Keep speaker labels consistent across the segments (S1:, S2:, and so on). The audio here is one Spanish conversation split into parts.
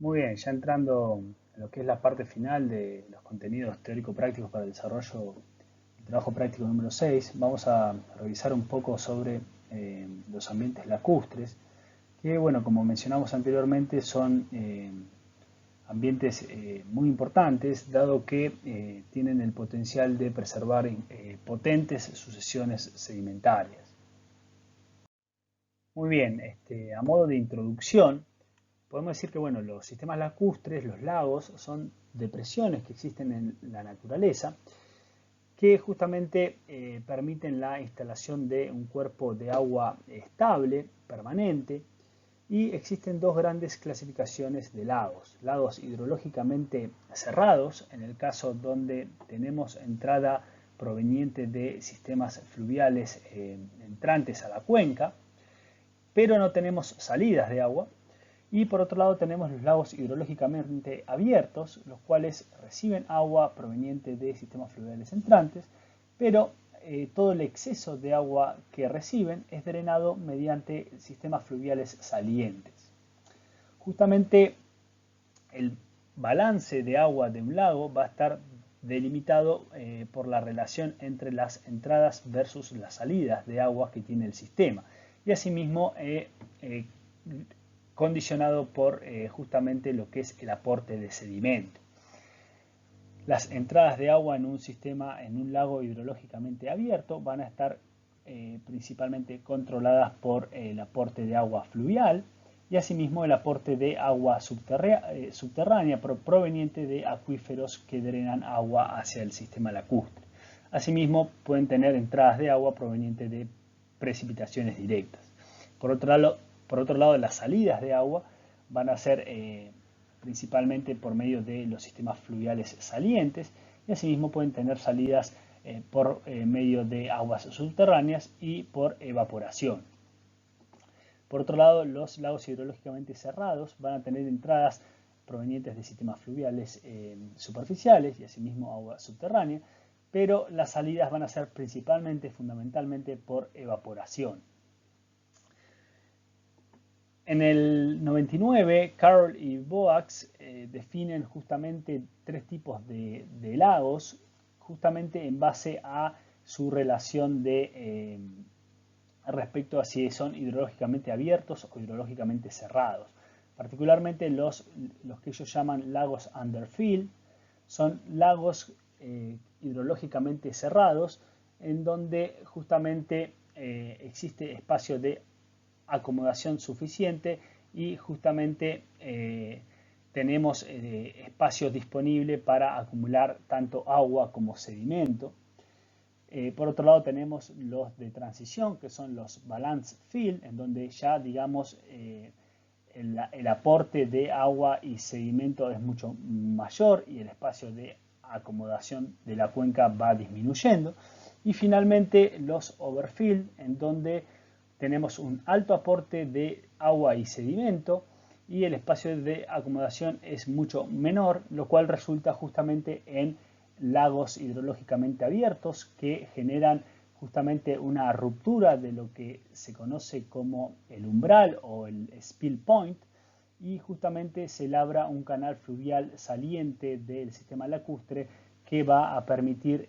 S1: Muy bien, ya entrando en lo que es la parte final de los contenidos teórico-prácticos para el desarrollo del trabajo práctico número 6, vamos a revisar un poco sobre los ambientes lacustres, que, bueno, como mencionamos anteriormente, son ambientes muy importantes, dado que tienen el potencial de preservar potentes sucesiones sedimentarias. Muy bien, a modo de introducción, podemos decir que bueno, los sistemas lacustres, los lagos, son depresiones que existen en la naturaleza que justamente permiten la instalación de un cuerpo de agua estable, permanente, y existen dos grandes clasificaciones de lagos. Lagos hidrológicamente cerrados, en el caso donde tenemos entrada proveniente de sistemas fluviales entrantes a la cuenca, pero no tenemos salidas de agua. Y por otro lado tenemos los lagos hidrológicamente abiertos, los cuales reciben agua proveniente de sistemas fluviales entrantes, pero todo el exceso de agua que reciben es drenado mediante sistemas fluviales salientes. Justamente el balance de agua de un lago va a estar delimitado por la relación entre las entradas versus las salidas de agua que tiene el sistema. Y asimismo condicionado por justamente lo que es el aporte de sedimento. Las entradas de agua en un sistema, en un lago hidrológicamente abierto, van a estar principalmente controladas por el aporte de agua fluvial y asimismo el aporte de agua subterránea proveniente de acuíferos que drenan agua hacia el sistema lacustre. Asimismo pueden tener entradas de agua provenientes de precipitaciones directas. Por otro lado, las salidas de agua van a ser principalmente por medio de los sistemas fluviales salientes y asimismo pueden tener salidas por medio de aguas subterráneas y por evaporación. Por otro lado, los lagos hidrológicamente cerrados van a tener entradas provenientes de sistemas fluviales superficiales y asimismo agua subterránea, pero las salidas van a ser principalmente, fundamentalmente por evaporación. En el 99, Carroll y Boax definen justamente tres tipos de lagos, justamente en base a su relación de respecto a si son hidrológicamente abiertos o hidrológicamente cerrados. Particularmente los que ellos llaman lagos underfill son lagos hidrológicamente cerrados en donde justamente existe espacio de acomodación suficiente y justamente tenemos espacio disponible para acumular tanto agua como sedimento. Por otro lado tenemos los de transición, que son los balance fill, en donde ya digamos el aporte de agua y sedimento es mucho mayor y el espacio de acomodación de la cuenca va disminuyendo. Y finalmente los overfill, en donde tenemos un alto aporte de agua y sedimento y el espacio de acomodación es mucho menor, lo cual resulta justamente en lagos hidrológicamente abiertos que generan justamente una ruptura de lo que se conoce como el umbral o el spill point y justamente se labra un canal fluvial saliente del sistema lacustre que va a permitir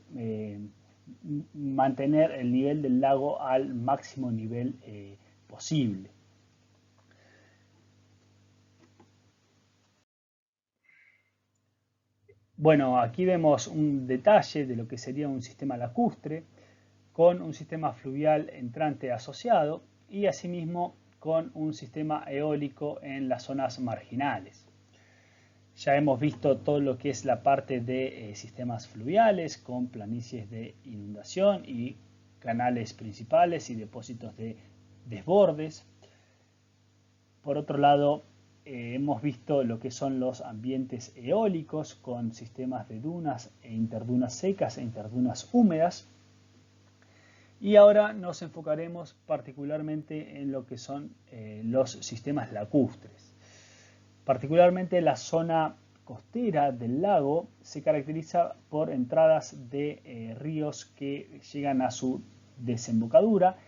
S1: mantener el nivel del lago al máximo nivel posible. Bueno, aquí vemos un detalle de lo que sería un sistema lacustre con un sistema fluvial entrante asociado y asimismo con un sistema eólico en las zonas marginales. Ya hemos visto todo lo que es la parte de sistemas fluviales con planicies de inundación y canales principales y depósitos de desbordes. Por otro lado, hemos visto lo que son los ambientes eólicos con sistemas de dunas e interdunas secas e interdunas húmedas. Y ahora nos enfocaremos particularmente en lo que son los sistemas lacustres. Particularmente la zona costera del lago se caracteriza por entradas de ríos que llegan a su desembocadura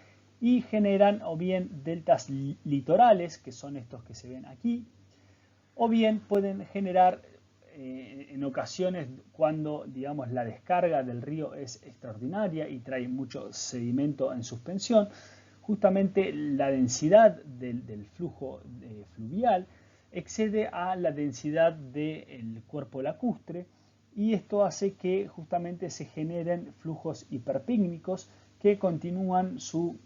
S1: y generan o bien deltas litorales, que son estos que se ven aquí, o bien pueden generar en ocasiones cuando, digamos, la descarga del río es extraordinaria y trae mucho sedimento en suspensión, justamente la densidad del flujo fluvial excede a la densidad del cuerpo lacustre, y esto hace que justamente se generen flujos hiperpícnicos que continúan su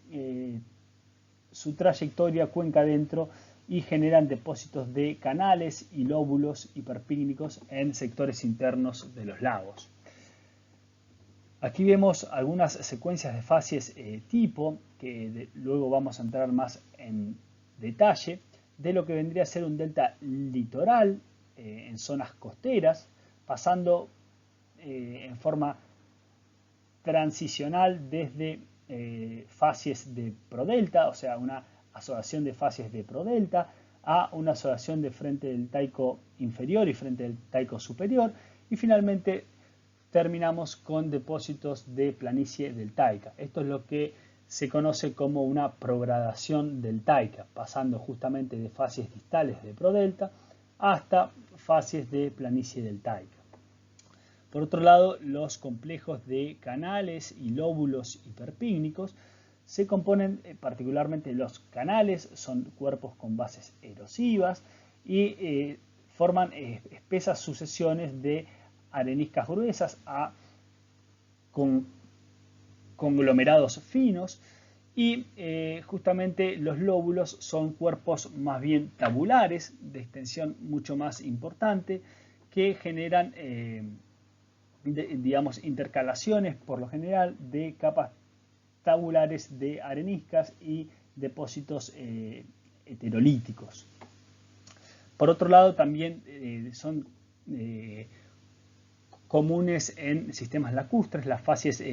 S1: trayectoria cuenca adentro y generan depósitos de canales y lóbulos hiperpícnicos en sectores internos de los lagos. Aquí vemos algunas secuencias de fases tipo, que luego vamos a entrar más en detalle, de lo que vendría a ser un delta litoral en zonas costeras, pasando en forma transicional desde fases de prodelta, o sea, una asociación de fases de prodelta, a una asociación de frente del taico inferior y frente del taico superior, y finalmente terminamos con depósitos de planicie deltaica. Esto es lo que se conoce como una progradación deltaica, pasando justamente de fases distales de prodelta hasta fases de planicie deltaica. Por otro lado, los complejos de canales y lóbulos hiperpícnicos se componen, particularmente los canales, son cuerpos con bases erosivas y forman espesas sucesiones de areniscas gruesas a conglomerados finos, y justamente los lóbulos son cuerpos más bien tabulares, de extensión mucho más importante, que generan digamos, intercalaciones por lo general de capas tabulares de areniscas y depósitos heterolíticos. Por otro lado, también son comunes en sistemas lacustres las fases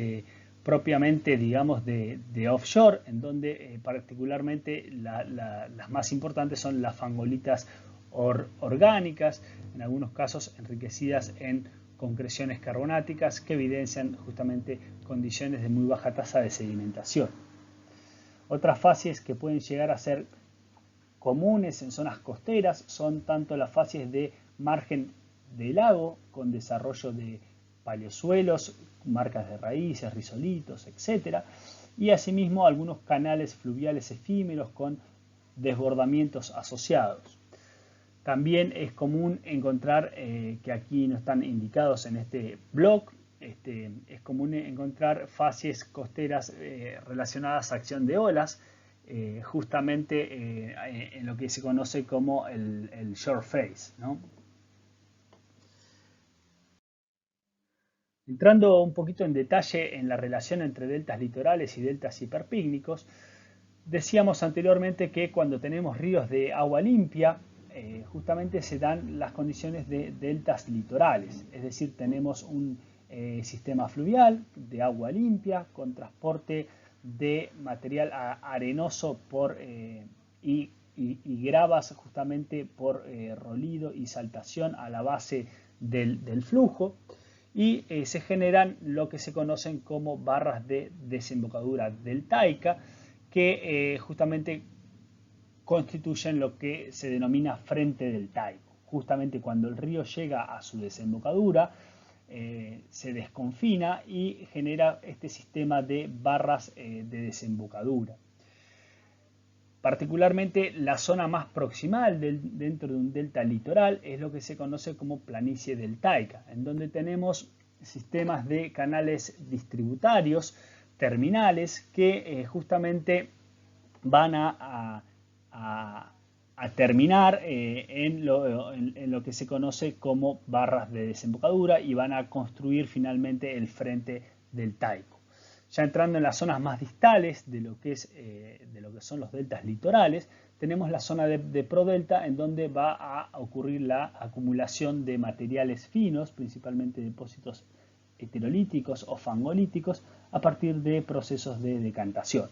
S1: propiamente, digamos, de offshore, en donde particularmente las más importantes son las fangolitas orgánicas, en algunos casos enriquecidas en concreciones carbonáticas que evidencian justamente condiciones de muy baja tasa de sedimentación. Otras fases que pueden llegar a ser comunes en zonas costeras son tanto las fases de margen de lago con desarrollo de paleosuelos, marcas de raíces, rizolitos, etc. Y asimismo algunos canales fluviales efímeros con desbordamientos asociados. También es común encontrar, que aquí no están indicados en este blog, es común encontrar fases costeras relacionadas a acción de olas, justamente en lo que se conoce como el shore phase, ¿no? Entrando un poquito en detalle en la relación entre deltas litorales y deltas hiperpícnicos, decíamos anteriormente que cuando tenemos ríos de agua limpia, justamente se dan las condiciones de deltas litorales, es decir, tenemos un sistema fluvial de agua limpia con transporte de material arenoso y gravas justamente por rolido y saltación a la base del flujo, y se generan lo que se conocen como barras de desembocadura deltaica, que justamente constituyen lo que se denomina frente deltaico. Justamente cuando el río llega a su desembocadura, se desconfina y genera este sistema de barras de desembocadura. Particularmente la zona más proximal dentro de un delta litoral es lo que se conoce como planicie deltaica, en donde tenemos sistemas de canales distributarios terminales que justamente van a terminar en lo que se conoce como barras de desembocadura y van a construir finalmente el frente deltaico. Ya entrando en las zonas más distales de lo que son los deltas litorales, tenemos la zona de prodelta, en donde va a ocurrir la acumulación de materiales finos, principalmente depósitos heterolíticos o fangolíticos, a partir de procesos de decantación.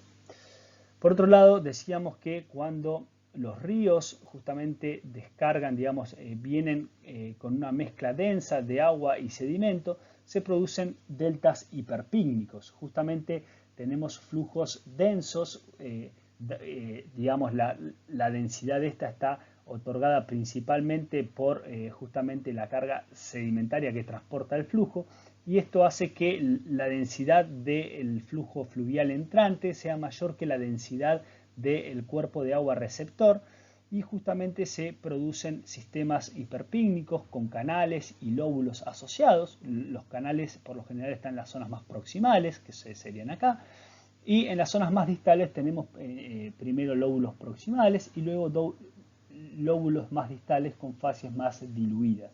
S1: Por otro lado, decíamos que cuando los ríos justamente descargan, digamos, vienen con una mezcla densa de agua y sedimento, se producen deltas hiperpícnicos. Justamente tenemos flujos densos, digamos, la densidad de esta está otorgada principalmente por justamente la carga sedimentaria que transporta el flujo, y esto hace que la densidad del flujo fluvial entrante sea mayor que la densidad del cuerpo de agua receptor, y justamente se producen sistemas hiperpícnicos con canales y lóbulos asociados. Los canales por lo general están en las zonas más proximales, que serían acá, y en las zonas más distales tenemos primero lóbulos proximales y luego lóbulos más distales con facies más diluidas.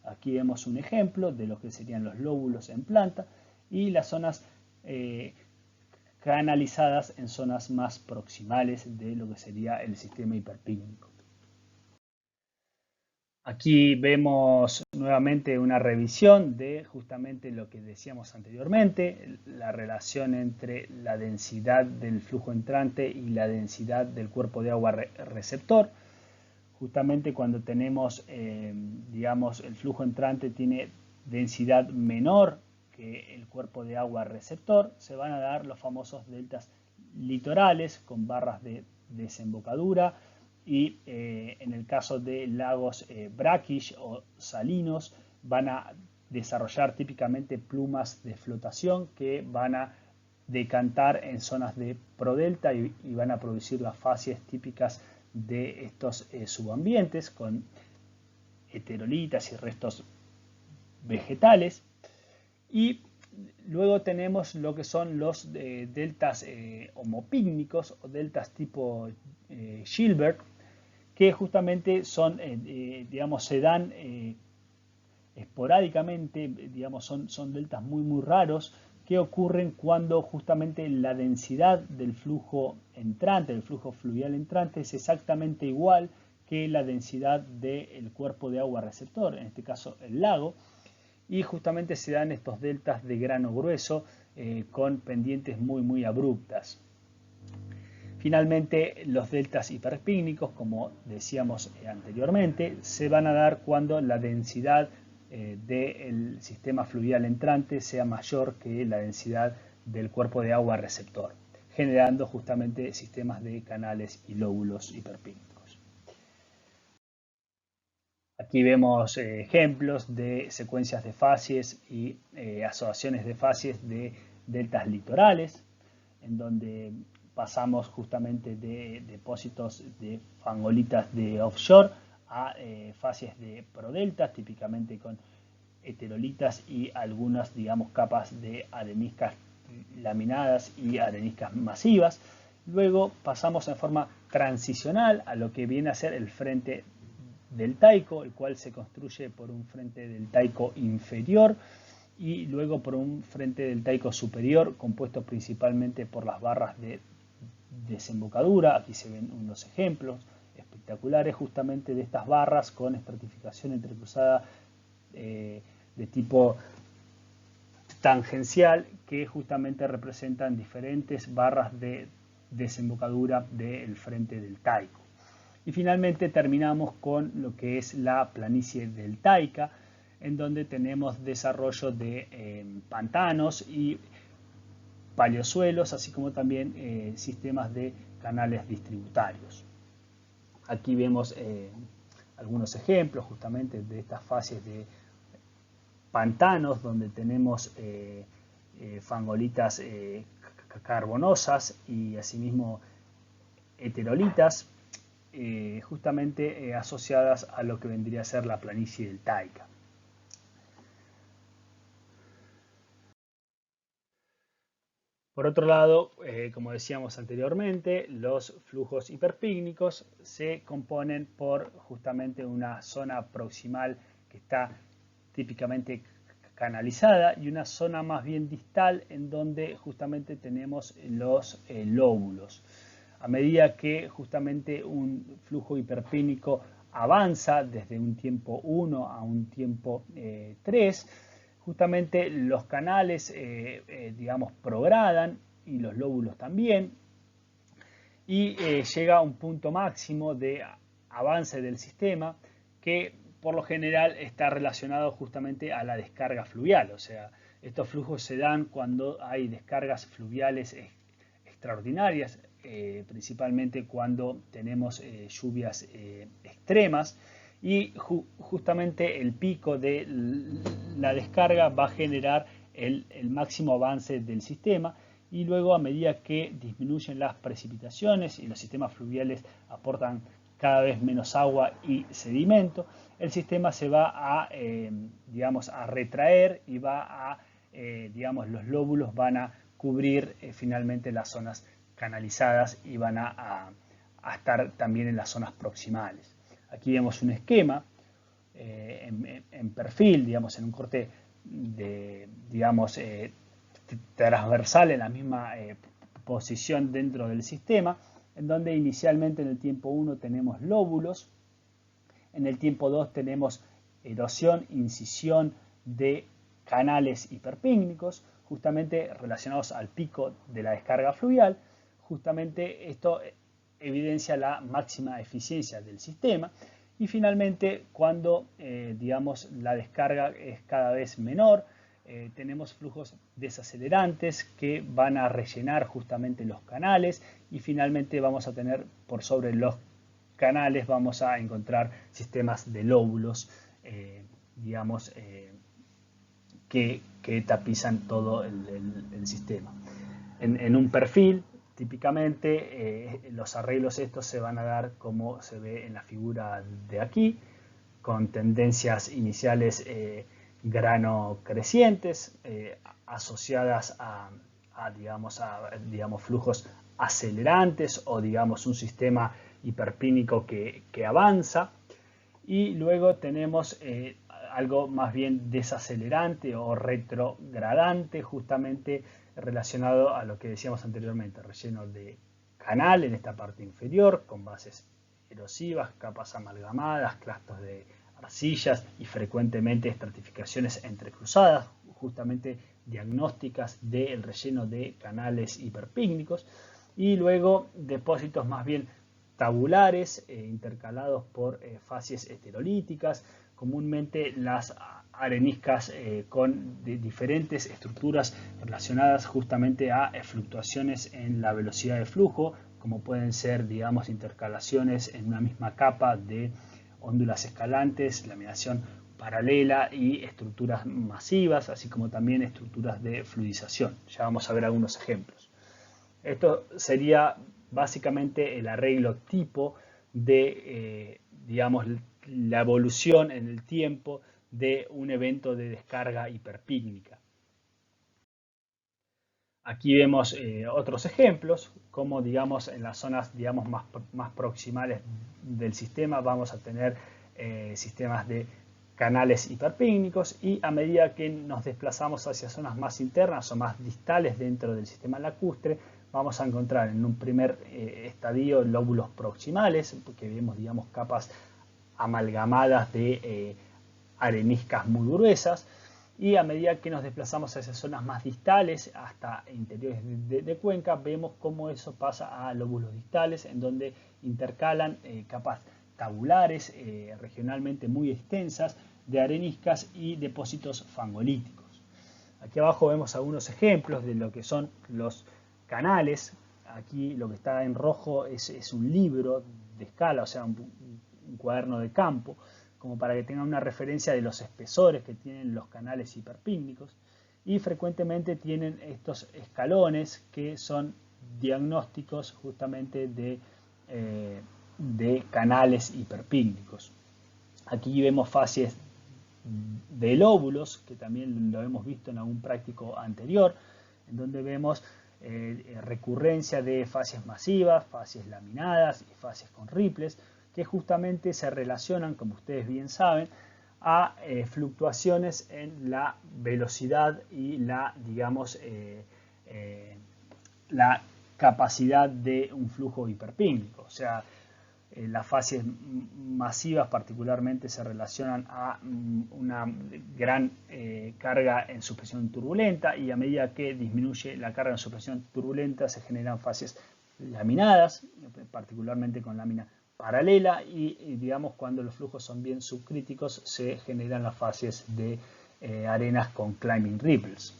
S1: Aquí vemos un ejemplo de lo que serían los lóbulos en planta y las zonas canalizadas en zonas más proximales de lo que sería el sistema hiperpícnico. Aquí vemos nuevamente una revisión de justamente lo que decíamos anteriormente, la relación entre la densidad del flujo entrante y la densidad del cuerpo de agua receptor. Justamente cuando tenemos, digamos, el flujo entrante tiene densidad menor que el cuerpo de agua receptor, se van a dar los famosos deltas litorales con barras de desembocadura, y en el caso de lagos brackish o salinos van a desarrollar típicamente plumas de flotación que van a decantar en zonas de prodelta y van a producir las facies típicas de estos subambientes con heterolitas y restos vegetales. Y luego tenemos lo que son los deltas homopícnicos o deltas tipo Gilbert, que justamente son, digamos, se dan esporádicamente, digamos, son deltas muy raros que ocurren cuando justamente la densidad del flujo entrante, del flujo fluvial entrante, es exactamente igual que la densidad del cuerpo de agua receptor, en este caso el lago, y justamente se dan estos deltas de grano grueso con pendientes muy abruptas. Finalmente, los deltas hiperpícnicos, como decíamos anteriormente, se van a dar cuando la densidad del sistema fluvial entrante sea mayor que la densidad del cuerpo de agua receptor, generando justamente sistemas de canales y lóbulos hiperpícnicos. Aquí vemos ejemplos de secuencias de facies y asociaciones de facies de deltas litorales, en donde pasamos justamente de depósitos de fangolitas de offshore a facies de prodeltas, típicamente con heterolitas y algunas, digamos, capas de areniscas laminadas y areniscas masivas. Luego pasamos en forma transicional a lo que viene a ser el frente deltaico, el cual se construye por un frente deltaico inferior y luego por un frente deltaico superior compuesto principalmente por las barras de desembocadura. Aquí se ven unos ejemplos espectaculares justamente de estas barras con estratificación entrecruzada de tipo tangencial, que justamente representan diferentes barras de desembocadura del frente deltaico. Y finalmente terminamos con lo que es la planicie deltaica, en donde tenemos desarrollo de pantanos y paleosuelos, así como también sistemas de canales distributarios. Aquí vemos algunos ejemplos justamente de estas fases de pantanos, donde tenemos fangolitas carbonosas y asimismo heterolitas, justamente asociadas a lo que vendría a ser la planicie deltaica. Por otro lado, como decíamos anteriormente, los flujos hiperpícnicos se componen por justamente una zona proximal que está típicamente canalizada y una zona más bien distal en donde justamente tenemos los lóbulos. A medida que justamente un flujo hiperpícnico avanza desde un tiempo 1 a un tiempo 3, justamente los canales, digamos, progradan y los lóbulos también, y llega a un punto máximo de avance del sistema que por lo general está relacionado justamente a la descarga fluvial. O sea, estos flujos se dan cuando hay descargas fluviales extraordinarias, principalmente cuando tenemos lluvias extremas, y justamente el pico de la descarga va a generar el máximo avance del sistema, y luego, a medida que disminuyen las precipitaciones y los sistemas fluviales aportan cada vez menos agua y sedimento, el sistema se va a, digamos, a retraer, y va a, digamos, los lóbulos van a cubrir finalmente las zonas canalizadas, y van a estar también en las zonas proximales. Aquí vemos un esquema en perfil, digamos, en un corte de, digamos, transversal en la misma posición dentro del sistema, en donde inicialmente en el tiempo 1 tenemos lóbulos, en el tiempo 2 tenemos erosión, incisión de canales hiperpícnicos, justamente relacionados al pico de la descarga fluvial. Justamente esto evidencia la máxima eficiencia del sistema. Y finalmente, cuando digamos, la descarga es cada vez menor, tenemos flujos desacelerantes que van a rellenar justamente los canales, y finalmente vamos a tener por sobre los canales, vamos a encontrar sistemas de lóbulos, digamos, que tapizan todo el sistema. En un perfil, típicamente, los arreglos estos se van a dar como se ve en la figura de aquí, con tendencias iniciales grano crecientes, asociadas a digamos, flujos acelerantes, o digamos un sistema hiperpínico que avanza, y luego tenemos algo más bien desacelerante o retrogradante, justamente relacionado a lo que decíamos anteriormente, relleno de canal en esta parte inferior, con bases erosivas, capas amalgamadas, clastos de arcillas y frecuentemente estratificaciones entrecruzadas, justamente diagnósticas del relleno de canales hiperpícnicos, y luego depósitos más bien tabulares, intercalados por facies heterolíticas, comúnmente las areniscas con diferentes estructuras relacionadas justamente a fluctuaciones en la velocidad de flujo, como pueden ser, digamos, intercalaciones en una misma capa de óndulas escalantes, laminación paralela y estructuras masivas, así como también estructuras de fluidización. Ya vamos a ver algunos ejemplos. Esto sería básicamente el arreglo tipo de, digamos, la evolución en el tiempo de un evento de descarga hiperpícnica. Aquí vemos otros ejemplos, como, digamos, en las zonas, digamos, más proximales del sistema vamos a tener sistemas de canales hiperpícnicos, y a medida que nos desplazamos hacia zonas más internas o más distales dentro del sistema lacustre, vamos a encontrar en un primer estadio lóbulos proximales, porque vemos, digamos, capas amalgamadas de areniscas muy gruesas, y a medida que nos desplazamos hacia zonas más distales, hasta interiores de cuenca, vemos cómo eso pasa a lóbulos distales, en donde intercalan capas tabulares, regionalmente muy extensas, de areniscas y depósitos fangolíticos. Aquí abajo vemos algunos ejemplos de lo que son los canales. Aquí lo que está en rojo es un libro de escala, o sea, un cuaderno de campo, como para que tengan una referencia de los espesores que tienen los canales hiperpícnicos, y frecuentemente tienen estos escalones que son diagnósticos justamente de canales hiperpícnicos. Aquí vemos facies de lóbulos, que también lo hemos visto en algún práctico anterior, en donde vemos recurrencia de facies masivas, facies laminadas y facies con ripples, que justamente se relacionan, como ustedes bien saben, a fluctuaciones en la velocidad y la, digamos, la capacidad de un flujo hiperpícnico. O sea, las facies masivas particularmente se relacionan a una gran carga en suspensión turbulenta, y a medida que disminuye la carga en suspensión turbulenta se generan facies laminadas, particularmente con lámina paralela, y digamos, cuando los flujos son bien subcríticos se generan las fases de arenas con climbing ripples.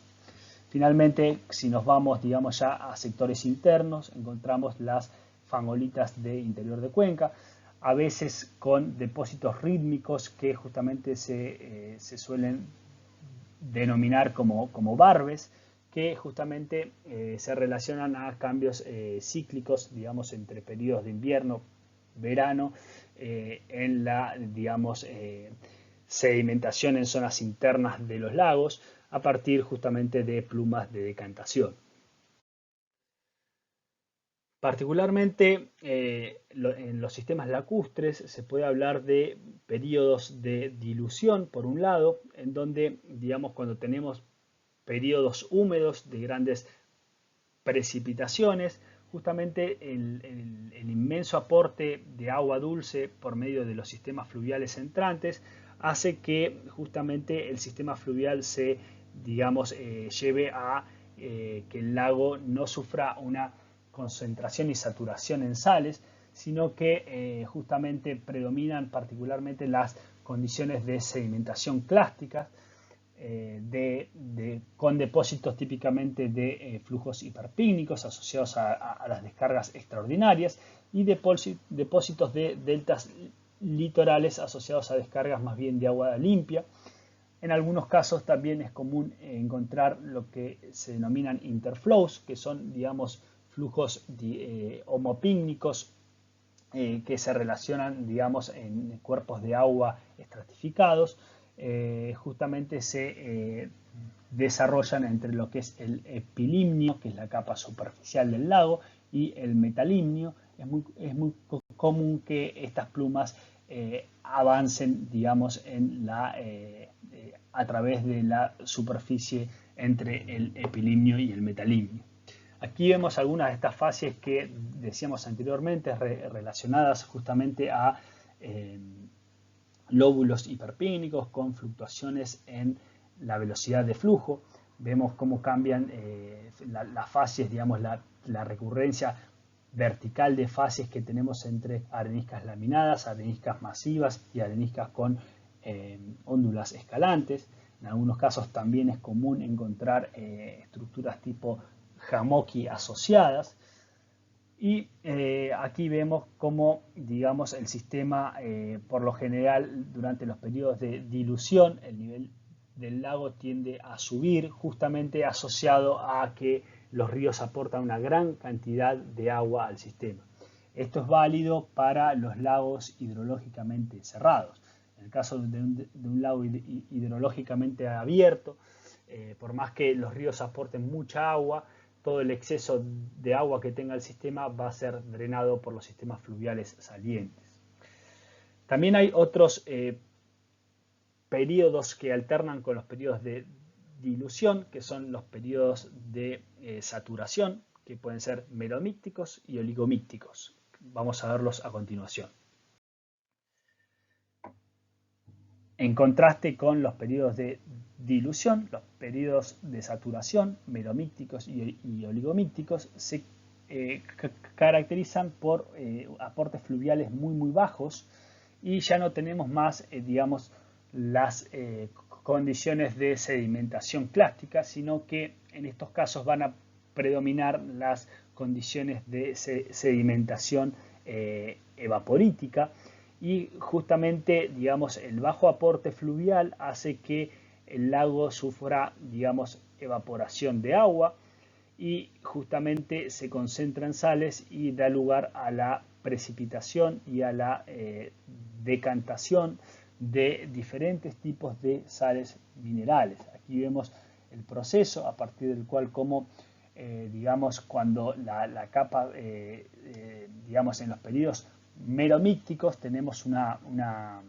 S1: Finalmente, si nos vamos, digamos, ya a sectores internos, encontramos las fangolitas de interior de cuenca, a veces con depósitos rítmicos que justamente se suelen denominar como barbes, que justamente se relacionan a cambios cíclicos, digamos, entre periodos de invierno, verano, en la, digamos, sedimentación en zonas internas de los lagos, a partir justamente de plumas de decantación. Particularmente en los sistemas lacustres se puede hablar de periodos de dilución, por un lado, en donde, digamos, cuando tenemos periodos húmedos de grandes precipitaciones, justamente el inmenso aporte de agua dulce por medio de los sistemas fluviales entrantes hace que justamente el sistema fluvial se, digamos, lleve a que el lago no sufra una concentración y saturación en sales, sino que justamente predominan particularmente las condiciones de sedimentación clástica, con depósitos típicamente de flujos hiperpícnicos asociados a las descargas extraordinarias y depósitos de deltas litorales asociados a descargas más bien de agua limpia. En algunos casos también es común encontrar lo que se denominan interflows, que son, digamos, flujos homopícnicos que se relacionan, digamos, en cuerpos de agua estratificados. Justamente se desarrollan entre lo que es el epilimnio, que es la capa superficial del lago, y el metalimnio. Es muy común que estas plumas avancen, digamos, a través de la superficie entre el epilimnio y el metalimnio. Aquí vemos algunas de estas fases que decíamos anteriormente relacionadas justamente a lóbulos hiperpínicos con fluctuaciones en la velocidad de flujo. Vemos cómo cambian las fases, digamos, la recurrencia vertical de fases que tenemos entre areniscas laminadas, areniscas masivas y areniscas con óndulas escalantes. En algunos casos también es común encontrar estructuras tipo Hamoki asociadas. Y aquí vemos cómo, digamos, el sistema, por lo general, durante los periodos de dilución, el nivel del lago tiende a subir, justamente asociado a que los ríos aportan una gran cantidad de agua al sistema. Esto es válido para los lagos hidrológicamente cerrados. En el caso de un lago hidrológicamente abierto, por más que los ríos aporten mucha agua, todo el exceso de agua que tenga el sistema va a ser drenado por los sistemas fluviales salientes. También hay otros periodos que alternan con los periodos de dilución, que son los periodos de saturación, que pueden ser meromícticos y oligomícticos. Vamos a verlos a continuación. En contraste con los periodos de dilución, los periodos de saturación, meromícticos y oligomícticos, se caracterizan por aportes fluviales muy bajos y ya no tenemos más, digamos, las condiciones de sedimentación clástica, sino que en estos casos van a predominar las condiciones de sedimentación evaporítica. Y justamente, digamos, el bajo aporte fluvial hace que el lago sufra, digamos, evaporación de agua y justamente se concentra en sales y da lugar a la precipitación y a la decantación de diferentes tipos de sales minerales. Aquí vemos el proceso a partir del cual digamos, cuando la capa, digamos, en los periodos meromícticos tenemos una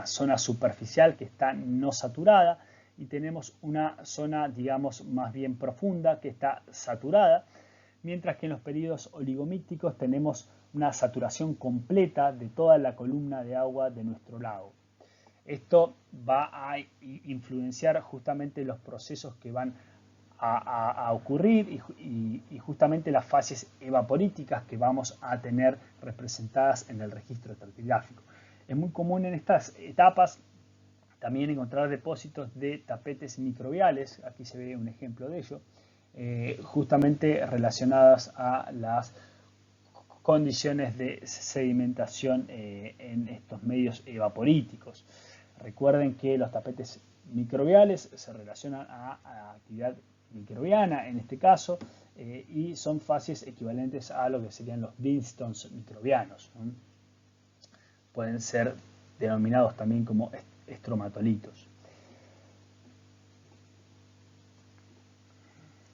S1: zona superficial que está no saturada y tenemos una zona, digamos, más bien profunda que está saturada, mientras que en los periodos oligomícticos tenemos una saturación completa de toda la columna de agua de nuestro lago. Esto va a influenciar justamente los procesos que van a ocurrir y justamente las fases evaporíticas que vamos a tener representadas en el registro estratigráfico. Es muy común en estas etapas También encontrar depósitos de tapetes microbiales, aquí se ve un ejemplo de ello, justamente relacionadas a las condiciones de sedimentación en estos medios evaporíticos. Recuerden que los tapetes microbiales se relacionan a la actividad microbiana en este caso y son fases equivalentes a lo que serían los Winstons microbianos. Pueden ser denominados también como estromatolitos.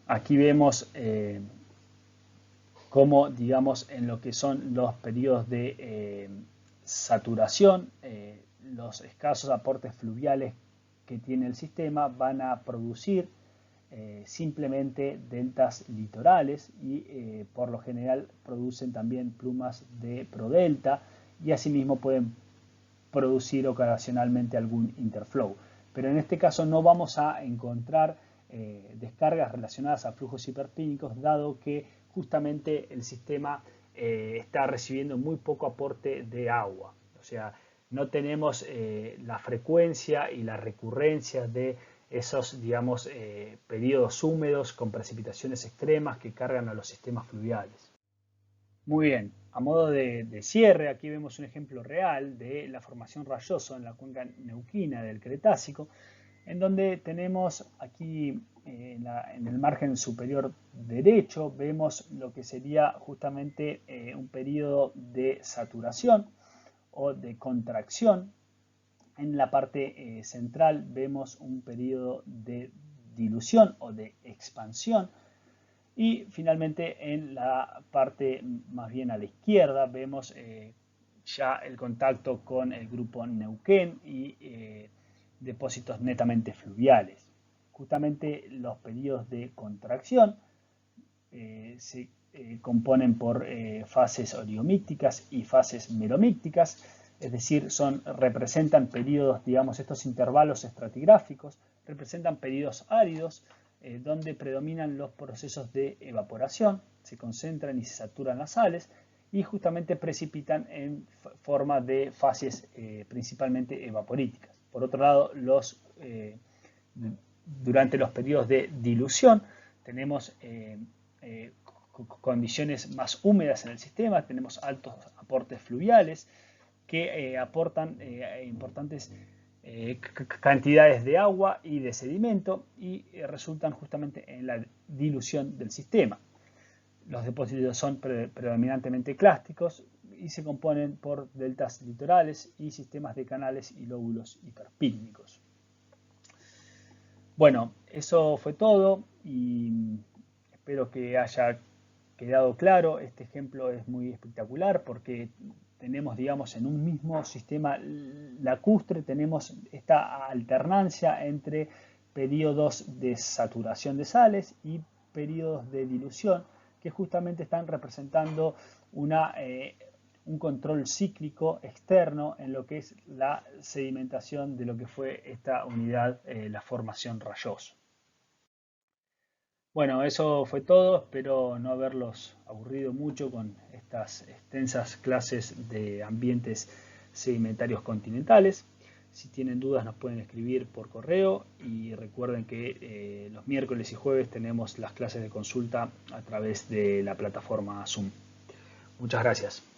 S1: Aquí vemos cómo, digamos, en lo que son los periodos de saturación, los escasos aportes fluviales que tiene el sistema van a producir simplemente deltas litorales y por lo general producen también plumas de prodelta y asimismo pueden producir ocasionalmente algún interflow. Pero en este caso no vamos a encontrar descargas relacionadas a flujos hiperpínicos, dado que justamente el sistema está recibiendo muy poco aporte de agua. O sea, no tenemos la frecuencia y la recurrencia de esos, digamos, periodos húmedos con precipitaciones extremas que cargan a los sistemas fluviales. Muy bien, a modo de cierre, aquí vemos un ejemplo real de la formación rayoso en la cuenca neuquina del Cretácico, en donde tenemos aquí en el margen superior derecho, vemos lo que sería justamente un periodo de saturación o de contracción. En la parte central vemos un periodo de dilución o de expansión. Y finalmente en la parte más bien a la izquierda vemos ya el contacto con el grupo Neuquén y depósitos netamente fluviales. Justamente los periodos de contracción se componen por fases oriomícticas y fases meromícticas, es decir, representan periodos, digamos, estos intervalos estratigráficos, representan periodos áridos, donde predominan los procesos de evaporación, se concentran y se saturan las sales y justamente precipitan en forma de fases principalmente evaporíticas. Por otro lado, durante los periodos de dilución tenemos condiciones más húmedas en el sistema, tenemos altos aportes fluviales que aportan importantes cantidades de agua y de sedimento y resultan justamente en la dilución del sistema. Los depósitos son predominantemente clásticos y se componen por deltas litorales y sistemas de canales y lóbulos hiperpícnicos. Bueno, eso fue todo y espero que haya quedado claro. Este ejemplo es muy espectacular porque tenemos, digamos, en un mismo sistema lacustre, tenemos esta alternancia entre periodos de saturación de sales y periodos de dilución que justamente están representando un control cíclico externo en lo que es la sedimentación de lo que fue esta unidad, la formación rayoso. Bueno, eso fue todo. Espero no haberlos aburrido mucho con estas extensas clases de ambientes sedimentarios continentales. Si tienen dudas nos pueden escribir por correo y recuerden que los miércoles y jueves tenemos las clases de consulta a través de la plataforma Zoom. Muchas gracias.